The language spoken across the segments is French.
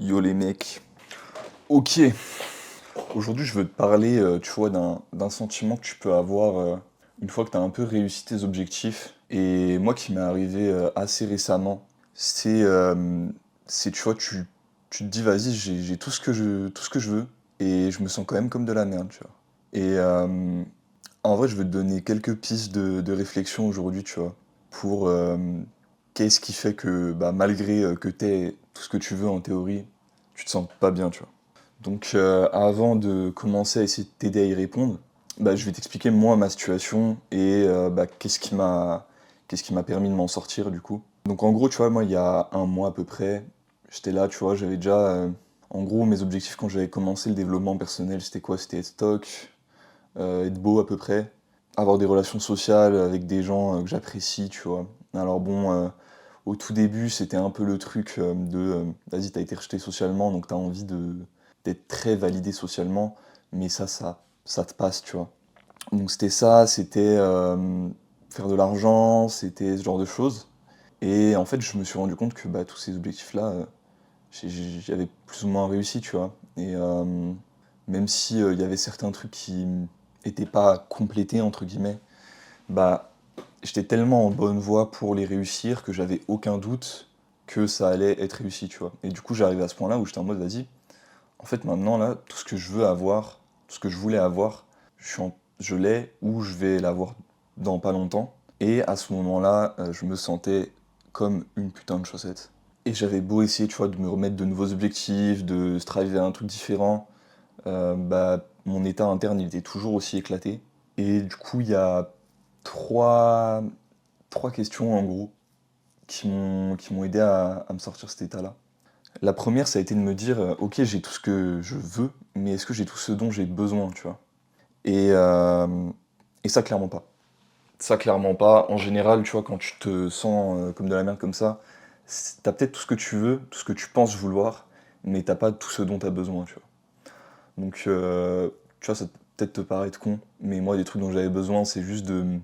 Yo les mecs. Ok. Aujourd'hui, je veux te parler, tu vois, d'un sentiment que tu peux avoir une fois que tu as un peu réussi tes objectifs. Et moi, qui m'est arrivé assez récemment, c'est, tu vois, tu te dis, vas-y, j'ai tout ce que je veux, et je me sens quand même comme de la merde, tu vois. Et en vrai, je veux te donner quelques pistes de réflexion aujourd'hui, tu vois, pour qu'est-ce qui fait que, bah, malgré que tu aies tout ce que tu veux en théorie, tu te sens pas bien, tu vois. Donc, avant de commencer à essayer de t'aider à y répondre, bah, je vais t'expliquer moi ma situation et bah, qu'est-ce qui m'a permis de m'en sortir du coup. Donc en gros, tu vois, moi il y a un mois à peu près, j'étais là, tu vois, j'avais déjà, en gros, mes objectifs quand j'avais commencé le développement personnel, c'était quoi? C'était être stock, être beau à peu près, avoir des relations sociales avec des gens que j'apprécie, tu vois. Alors bon, au tout début, c'était un peu le truc vas-y, t'as été rejeté socialement, donc t'as envie d'être très validé socialement, mais ça te passe, tu vois. Donc c'était ça, c'était faire de l'argent, c'était ce genre de choses. Et en fait, je me suis rendu compte que bah, tous ces objectifs-là, j'avais plus ou moins réussi, tu vois. Et même si il y avait certains trucs qui n'étaient pas complétés, entre guillemets, bah, j'étais tellement en bonne voie pour les réussir que j'avais aucun doute que ça allait être réussi, tu vois. Et du coup, j'arrivais à ce point-là où j'étais en mode, vas-y, en fait, maintenant, là, tout ce que je veux avoir, tout ce que je voulais avoir, je l'ai ou je vais l'avoir dans pas longtemps. Et à ce moment-là, je me sentais comme une putain de chaussette. Et j'avais beau essayer, tu vois, de me remettre de nouveaux objectifs, de striver à un truc différent, bah, mon état interne, il était toujours aussi éclaté. Et du coup, il y a trois, trois questions, en gros, qui m'ont aidé à me sortir de cet état-là. La première, ça a été de me dire, ok, j'ai tout ce que je veux, mais est-ce que j'ai tout ce dont j'ai besoin, tu vois? Et, euh, et ça, clairement pas. Ça, clairement pas. En général, tu vois, quand tu te sens comme de la merde comme ça, t'as peut-être tout ce que tu veux, tout ce que tu penses vouloir, mais t'as pas tout ce dont t'as besoin, tu vois. Donc, tu vois, ça peut peut-être te paraître con, mais moi, des trucs dont j'avais besoin, c'est juste de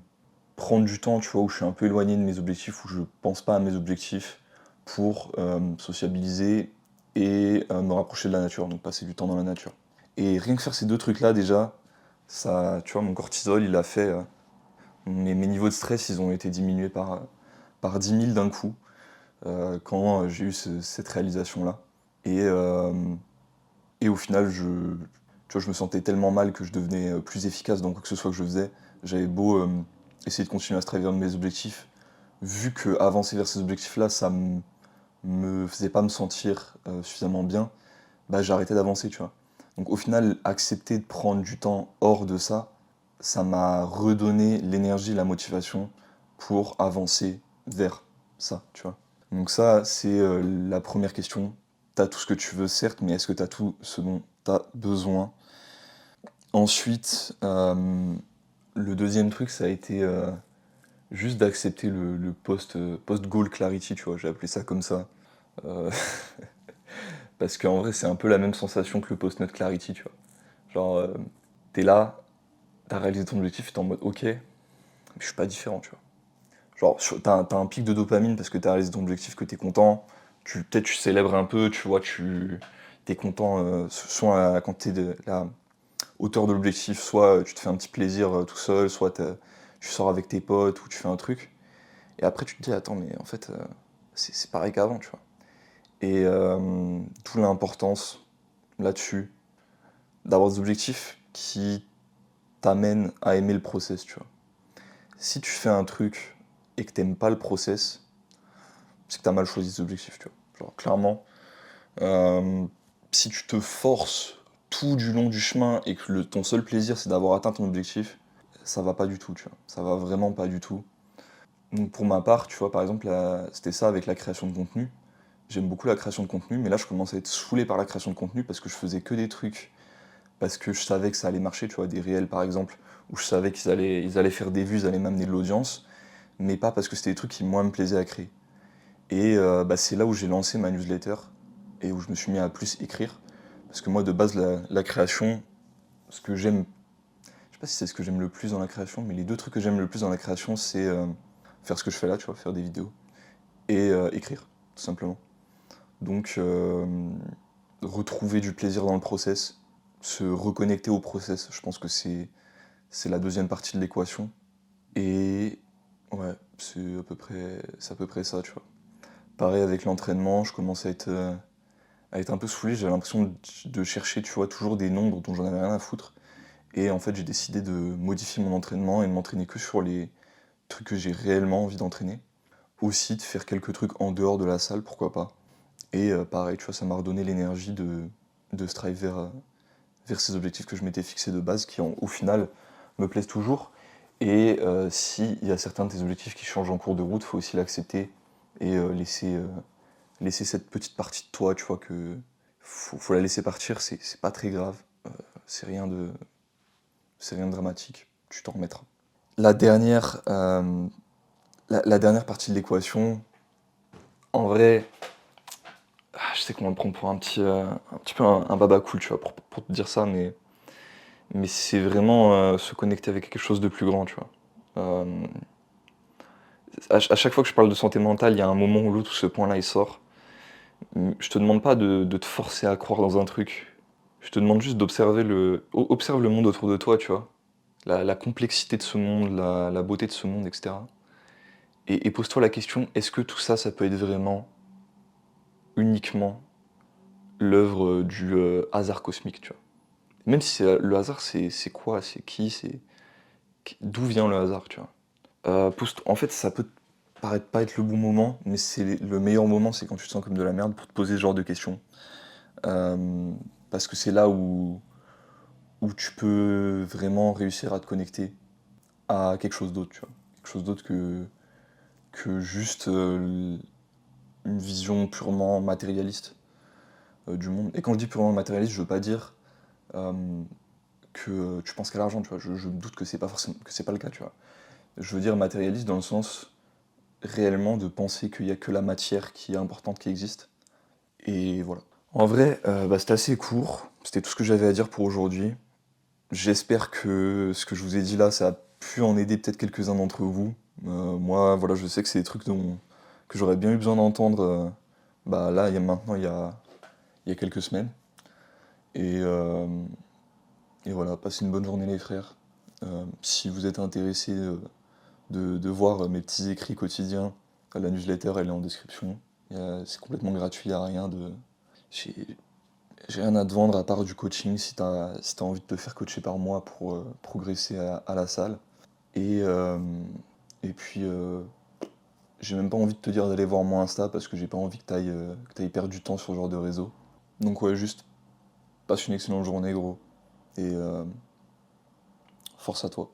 prendre du temps, tu vois, où je suis un peu éloigné de mes objectifs, où je pense pas à mes objectifs, pour sociabiliser et me rapprocher de la nature, donc passer du temps dans la nature. Et rien que faire ces deux trucs-là, déjà, ça, tu vois, mon cortisol, il a fait. Mes niveaux de stress, ils ont été diminués par 10 000 d'un coup, quand j'ai eu cette réalisation-là. Et, euh, et au final, tu vois, je me sentais tellement mal que je devenais plus efficace dans quoi que ce soit que je faisais. J'avais beau essayer de continuer à se travailler vers mes objectifs, vu que avancer vers ces objectifs-là, me faisait pas me sentir suffisamment bien, bah j'arrêtais d'avancer, tu vois. Donc au final, accepter de prendre du temps hors de ça, ça m'a redonné l'énergie, la motivation pour avancer vers ça, tu vois. Donc ça, c'est la première question. T'as tout ce que tu veux, certes, mais est-ce que t'as tout ce dont t'as besoin? Ensuite, le deuxième truc, ça a été juste d'accepter le post-goal clarity, tu vois, j'ai appelé ça comme ça. Euh, Parce qu'en vrai, c'est un peu la même sensation que le post-note clarity, tu vois. Genre, t'es là, t'as réalisé ton objectif et t'es en mode ok, mais je suis pas différent, tu vois. Genre, t'as un pic de dopamine parce que t'as réalisé ton objectif, que t'es content, peut-être tu célèbres un peu, tu vois, t'es content, soit quand t'es de la hauteur de l'objectif, soit tu te fais un petit plaisir tout seul, soit tu sors avec tes potes ou tu fais un truc. Et après, tu te dis, attends, mais en fait, c'est pareil qu'avant, tu vois. Et d'où l'importance là-dessus d'avoir des objectifs qui t'amènent à aimer le process, tu vois. Si tu fais un truc et que t'aimes pas le process, c'est que t'as mal choisi tes objectifs, tu vois. Genre, clairement, euh, si tu te forces tout du long du chemin et que ton seul plaisir c'est d'avoir atteint ton objectif, ça va pas du tout, tu vois. Ça va vraiment pas du tout. Donc pour ma part, tu vois, par exemple, c'était ça avec la création de contenu. J'aime beaucoup la création de contenu, mais là je commençais à être saoulé par la création de contenu parce que je faisais que des trucs, parce que je savais que ça allait marcher, tu vois, des réels par exemple, où je savais ils allaient faire des vues, ils allaient m'amener de l'audience, mais pas parce que c'était des trucs qui moi me plaisaient à créer. Et bah, c'est là où j'ai lancé ma newsletter et où je me suis mis à plus écrire. Parce que moi, de base, la création, ce que j'aime, je sais pas si c'est ce que j'aime le plus dans la création, mais les deux trucs que j'aime le plus dans la création, c'est faire ce que je fais là, tu vois, faire des vidéos, et écrire, tout simplement. Donc, retrouver du plaisir dans le process, se reconnecter au process. Je pense que c'est la deuxième partie de l'équation. Et ouais, c'est à peu près ça, tu vois. Pareil avec l'entraînement, je commence à être un peu saoulé. J'ai l'impression de chercher, tu vois, toujours des nombres dont j'en avais rien à foutre. Et en fait, j'ai décidé de modifier mon entraînement et de m'entraîner que sur les trucs que j'ai réellement envie d'entraîner. Aussi, de faire quelques trucs en dehors de la salle, pourquoi pas. Et pareil, tu vois, ça m'a redonné l'énergie de strive vers ces objectifs que je m'étais fixés de base, qui au final me plaisent toujours. Et s'il y a certains de tes objectifs qui changent en cours de route, il faut aussi l'accepter et laisser cette petite partie de toi, tu vois, que faut la laisser partir, c'est pas très grave, c'est rien de, c'est rien de dramatique, tu t'en remettras. La dernière, la dernière partie de l'équation, en vrai, je sais qu'on va me prendre pour un petit peu un baba cool, tu vois, pour te dire ça, mais c'est vraiment se connecter avec quelque chose de plus grand, tu vois. Euh, à chaque fois que je parle de santé mentale, il y a un moment ou l'autre où ce point-là il sort. Je te demande pas de te forcer à croire dans un truc. Je te demande juste d'observer observe le monde autour de toi, tu vois. La complexité de ce monde, la beauté de ce monde, etc. Et pose-toi la question, est-ce que tout ça, ça peut être vraiment uniquement l'œuvre du hasard cosmique, tu vois. Même si le hasard, c'est quoi, c'est qui, d'où vient le hasard, tu vois. En fait, ça peut paraître pas être le bon moment, mais c'est le meilleur moment, c'est quand tu te sens comme de la merde pour te poser ce genre de questions. Euh, Parce que c'est là où tu peux vraiment réussir à te connecter à quelque chose d'autre, tu vois. Quelque chose d'autre que juste une vision purement matérialiste du monde. Et quand je dis purement matérialiste, je veux pas dire euh, que tu penses qu'à l'argent, tu vois. Je me doute que c'est pas forcément, que c'est pas le cas, tu vois. Je veux dire matérialiste dans le sens réellement de penser qu'il y a que la matière qui est importante qui existe. Et voilà. En vrai, bah, c'était assez court. C'était tout ce que j'avais à dire pour aujourd'hui. J'espère que ce que je vous ai dit là, ça a pu en aider peut-être quelques-uns d'entre vous. Moi, voilà, je sais que c'est des trucs que j'aurais bien eu besoin d'entendre bah, là, il y a quelques semaines. Et, euh, et voilà, passez une bonne journée les frères. Si vous êtes intéressés de voir mes petits écrits quotidiens, la newsletter elle est en description. C'est complètement gratuit, il n'y a rien de. J'ai j'ai rien à te vendre à part du coaching si t'as envie de te faire coacher par moi pour progresser à la salle. Et, euh, et puis, j'ai même pas envie de te dire d'aller voir mon Insta parce que j'ai pas envie que t'ailles perdre du temps sur ce genre de réseau. Donc ouais, juste passe une excellente journée gros. Et force à toi.